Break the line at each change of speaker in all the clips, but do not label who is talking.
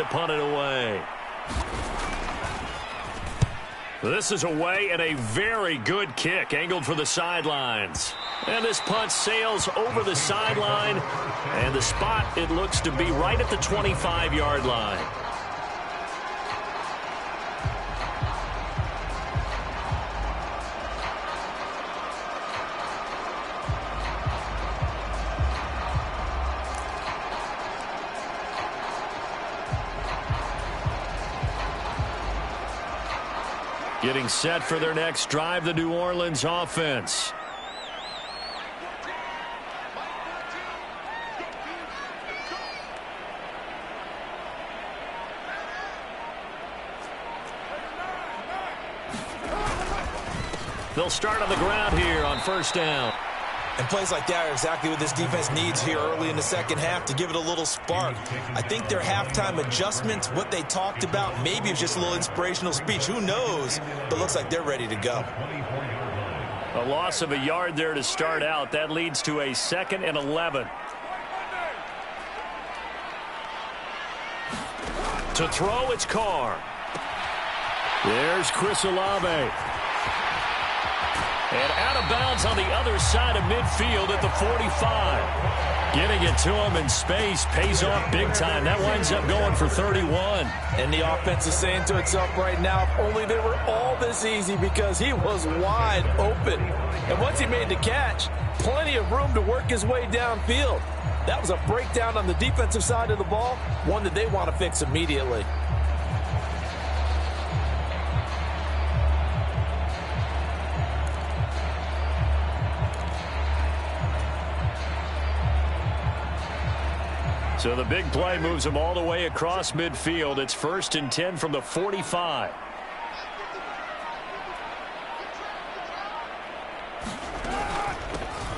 punt it away. This is away and a very good kick angled for the sidelines. And this punt sails over the sideline. And the spot, it looks to be right at the 25-yard line. Getting set for their next drive, the New Orleans offense. They'll start on the ground here on first down.
And plays like that are exactly what this defense needs here early in the second half to give it a little spark. I think their halftime adjustments, what they talked about, maybe it's just a little inspirational speech. Who knows? But looks like they're ready to go.
A loss of a yard there to start out. That leads to a 2nd and 11. To throw, it's Carr. There's Chris Olave. And out of bounds on the other side of midfield at the 45. Getting it to him in space pays off big time. That winds up going for 31.
And the offense is saying to itself right now, if only they were all this easy, because he was wide open. And once he made the catch, plenty of room to work his way downfield. That was a breakdown on the defensive side of the ball, one that they want to fix immediately.
So the big play moves them all the way across midfield. It's 1st and 10 from the 45.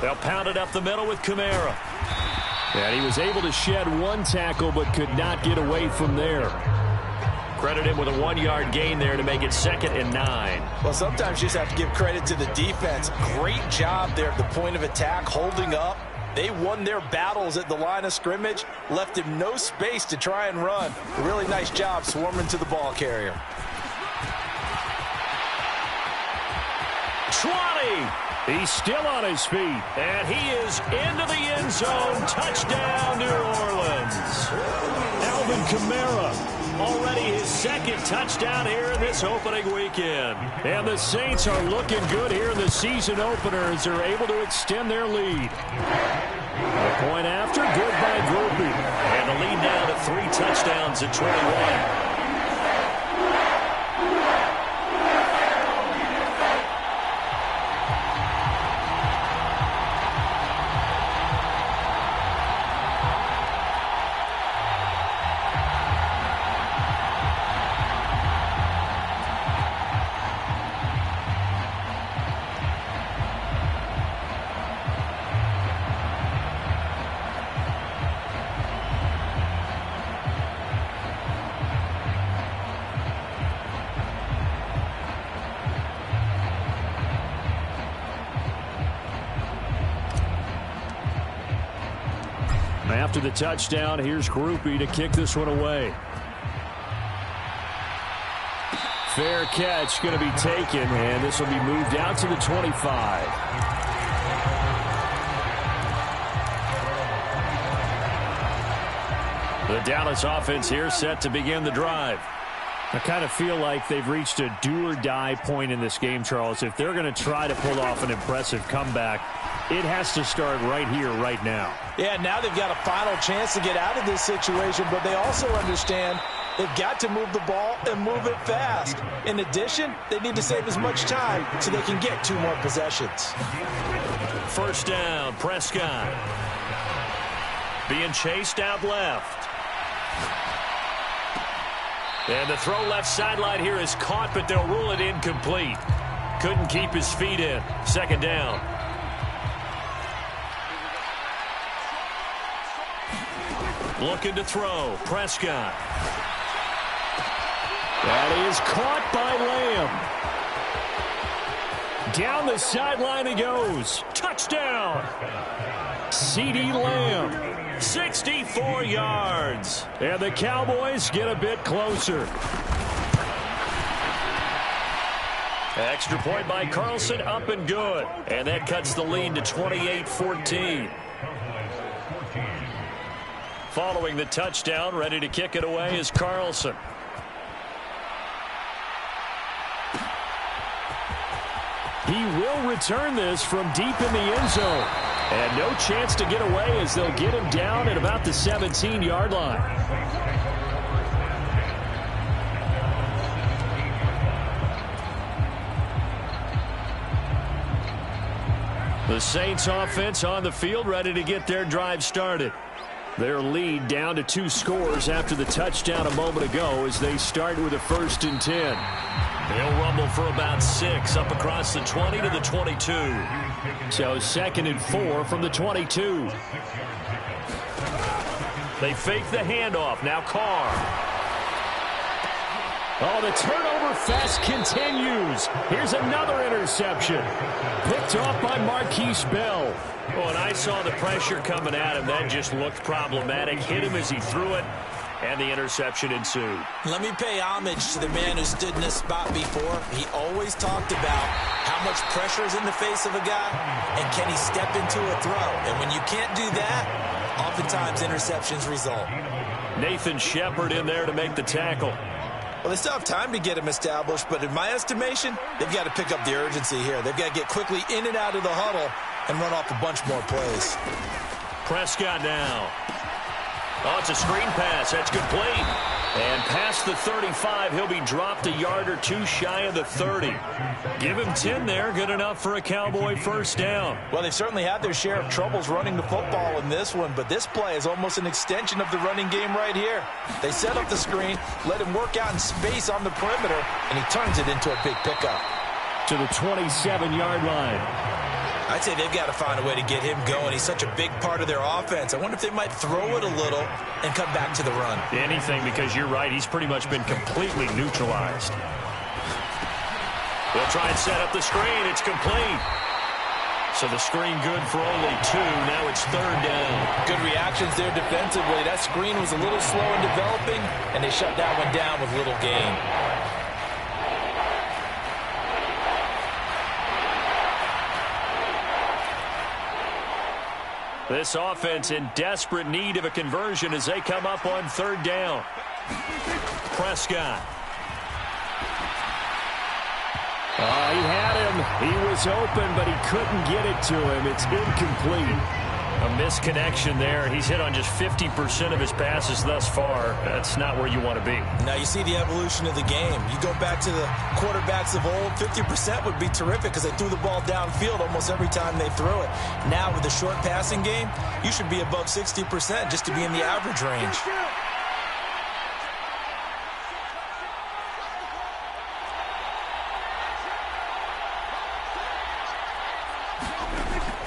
They'll pound it up the middle with Kamara. And he was able to shed one tackle but could not get away from there. Credit him with a 1-yard gain there to make it 2nd and 9.
Well, sometimes you just have to give credit to the defense. Great job there at the point of attack, holding up. They won their battles at the line of scrimmage, left him no space to try and run. A really nice job swarming to the ball carrier.
20. He's still on his feet. And he is into the end zone. Touchdown, New Orleans. Alvin Kamara. Already his 2nd touchdown here in this opening weekend. And the Saints are looking good here in the season opener as they're able to extend their lead. The point after, good by Groupie. And the lead now to 3 touchdowns at 21. After the touchdown, here's Groupie to kick this one away. Fair catch going to be taken, and this will be moved out to the 25. The Dallas offense here set to begin the drive. I kind of feel like they've reached a do-or-die point in this game, Charles. If they're going to try to pull off an impressive comeback, it has to start right here, right now.
Yeah, now they've got a final chance to get out of this situation, but they also understand they've got to move the ball and move it fast. In addition, they need to save as much time so they can get 2 more possessions.
First down, Prescott. Being chased out left. And the throw left sideline here is caught, but they'll rule it incomplete. Couldn't keep his feet in. 2nd down. Looking to throw. Prescott. That is caught by Lamb. Down the sideline he goes. Touchdown. CeeDee Lamb, 64 yards. And the Cowboys get a bit closer. Extra point by Carlson, up and good. And that cuts the lead to 28-14. Following the touchdown, ready to kick it away is Carlson. He will return this from deep in the end zone. And no chance to get away as they'll get him down at about the 17-yard line. The Saints offense on the field, ready to get their drive started. Their lead down to 2 scores after the touchdown a moment ago as they start with a 1st and 10. They'll rumble for about 6 up across the 20 to the 22. So 2nd and 4 from the 22. They fake the handoff. Now Carr. Oh, the turnover fest continues. Here's another interception. Picked off by Marquise Bell. Oh, and I saw the pressure coming at him. That just looked problematic. Hit him as he threw it, and the interception ensued. Let me pay homage to the man who stood in this spot before. He always talked about how much pressure is in the face of a guy, and can he step into a throw. And when you can't do that, oftentimes interceptions result. Nathan Shepard in there to make the tackle. Well, they still have time to get him established, but in my estimation, they've got to pick up the urgency here. They've got to get quickly in and out of the huddle and run off a bunch more plays. Prescott now. Oh, it's a screen pass. That's complete. And past the 35, he'll be dropped a yard or 2 shy of the 30. Give him 10 there. Good enough for a Cowboy 1st down. Well, they've certainly had their share of troubles running the football in this one, but this play is almost an extension of the running game right here. They set up the screen, let him work out in space on the perimeter, and he turns it into a big pickup. To the 27-yard line. I'd say they've got to find a way to get him going. He's such a big part of their offense. I wonder if they might throw it a little and come back to the run. Anything, because you're right. He's pretty much been completely neutralized. They'll try and set up the screen. It's complete. So the screen good for only 2. Now it's 3rd down. Good reactions there defensively. That screen was a little slow in developing, and they shut that one down with little gain. This offense in desperate need of a conversion as they come up on 3rd down. Prescott. He had him. He was open, but he couldn't get it to him. It's incomplete. A misconnection there. He's hit on just 50% of his passes thus far. That's not where you want to be. Now you see the evolution of the game. You go back to the quarterbacks of old, 50% would be terrific because they threw the ball downfield almost every time they threw it. Now with the short passing game, you should be above 60% just to be in the average range.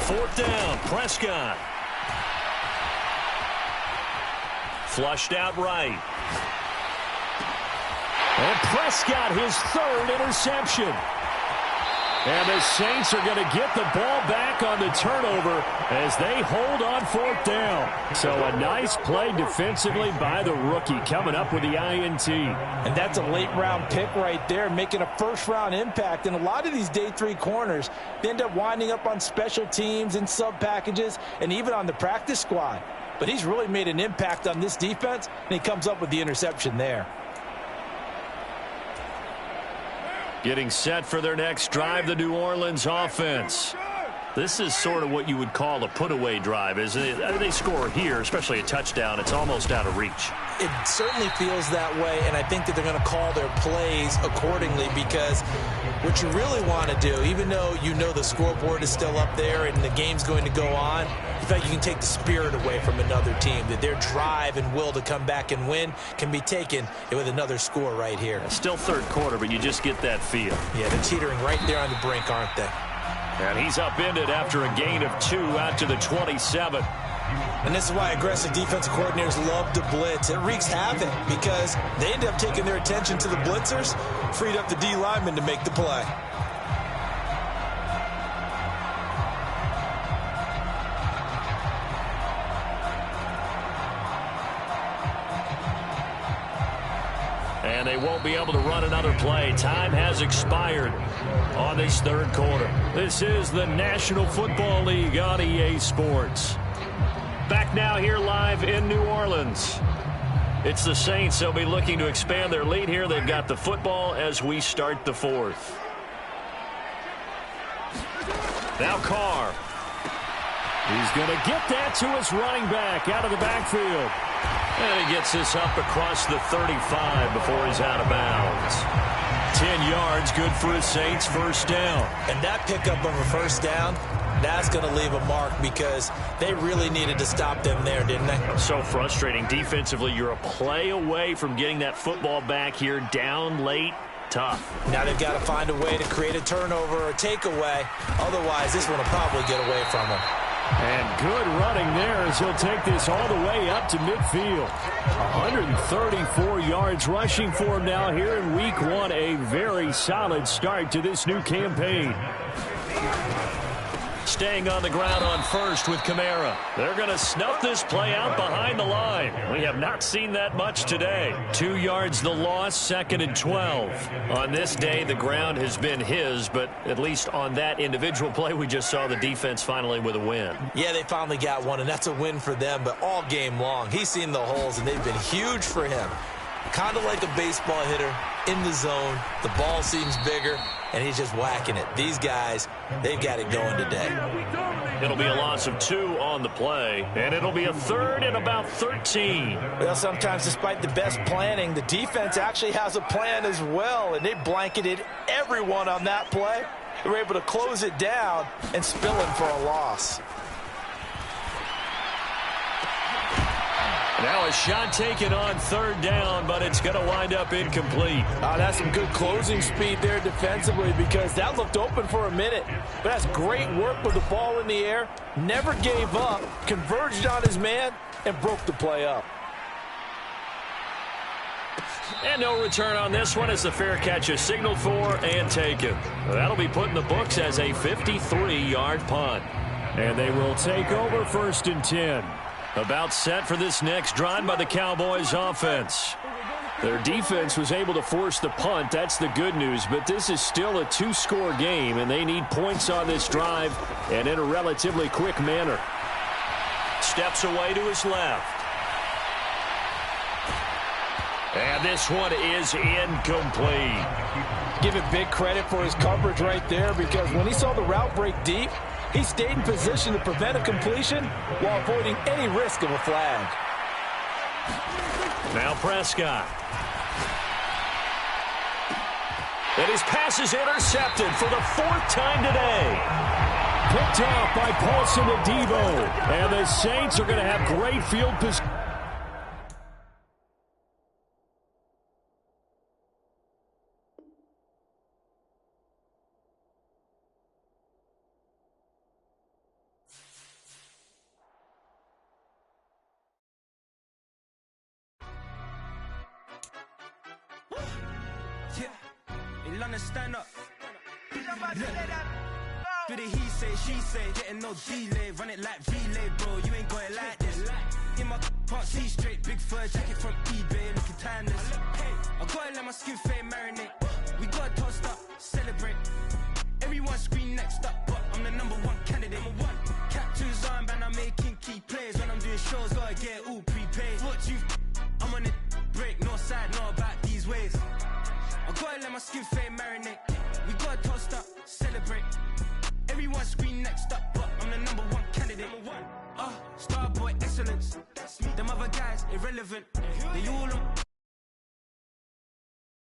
Fourth down, Prescott. Flushed out right. And Prescott, his 3rd interception. And the Saints are going to get the ball back on the turnover as they hold on 4th down. So a nice play defensively by the rookie coming up with the INT. And that's a late-round pick right there, making a first-round impact. And a lot of these day 3 corners, they end up winding up on special teams and sub-packages and even on the practice squad. But he's really made an impact on this defense, and he comes up with the interception there. Getting set for their next drive, the New Orleans offense. This is sort of what you would call a put-away drive. As they score here, especially a touchdown, it's almost out of reach. It certainly feels that way, and I think that they're going to call their plays accordingly because what you really want to do, even though you know the scoreboard is still up there and the game's going to go on, in fact, you can take the spirit away from another team, that their drive and will to come back and win can be taken with another score right here. Still 3rd quarter, but you just get that feel. Yeah, they're teetering right there on the brink, aren't they? And he's upended after a gain of 2 out to the 27. And this is why aggressive defensive coordinators love to blitz. It wreaks havoc because they end up taking their attention to the blitzers, freed up the D lineman to make the play. And they won't be able to run another play. Time has expired on this third quarter. This is the National Football League on EA Sports. Back now here live in New Orleans. It's the Saints. They'll be looking to expand their lead here. They've got the football as we start the fourth. Now Carr. He's going to get that to his running back out of the backfield. And he gets this up across the 35 before he's out of bounds. 10 yards, good for the Saints, first down. And that pickup of a first down, that's going to leave a mark because they really needed to stop them there, didn't they? So frustrating. Defensively, you're a play away from getting that football back here down late. Tough. Now they've got to find a way to create a turnover or a takeaway. Otherwise, this one will probably get away from them. And good running there as he'll take this all the way up to midfield. 134 yards rushing for him now here in week one. A very solid start to this new campaign. Staying on the ground on first with Kamara. They're going to snuff this play out behind the line. We have not seen that much today. 2 yards the loss, 2nd and 12. On this day, the ground has been his, but at least on that individual play, we just saw the defense finally with a win. Yeah, they finally got one, and that's a win for them, but all game long, he's seen the holes, and they've been huge for him. Kind of like a baseball hitter in the zone. The ball seems bigger, and he's just whacking it. These guys, they've got it going today. It'll be a loss of 2 on the play, and it'll be a 3rd and about 13. Well, sometimes despite the best planning, the defense actually has a plan as well, and they blanketed everyone on that play. They were able to close it down and spill it for a loss. Now a shot taken on 3rd down, but it's going to wind up incomplete. That's some good closing speed there defensively because that looked open for a minute. But that's great work with the ball in the air. Never gave up, converged on his man, and broke the play up. And no return on this one as the fair catch is signaled for and taken. That'll be put in the books as a 53-yard punt. And they will take over 1st and 10. About set for this next drive by the Cowboys offense. Their defense was able to force the punt. That's the good news. But this is still a 2-score game, and they need points on this drive and in a relatively quick manner. Steps away to his left. And this one is incomplete. Give it big credit for his coverage right there because when he saw the route break deep, he stayed in position to prevent a completion while avoiding any risk of a flag. Now Prescott. And his pass is intercepted for the 4th time today. Picked off by Paulson Adebo. And the Saints are going to have great field position.
Stand up. Do the he say, she say, getting no delay, run it like relay, bro. You ain't got it like this. In my can't see straight, big fur jacket from eBay, looking timeless. I gotta let my skin fade marinate. We gotta toast up, celebrate. Everyone scream next up, but I'm the #1 candidate. Captures on, and I'm making key plays. When I'm doing shows, gotta get all prepaid. What you? I'm on it, break, no side, no about these ways. I gotta let my skin fade marinate. We gotta toast up, celebrate. Everyone scream next up, but I'm the #1 candidate. Starboy excellence. Them other guys irrelevant. They all on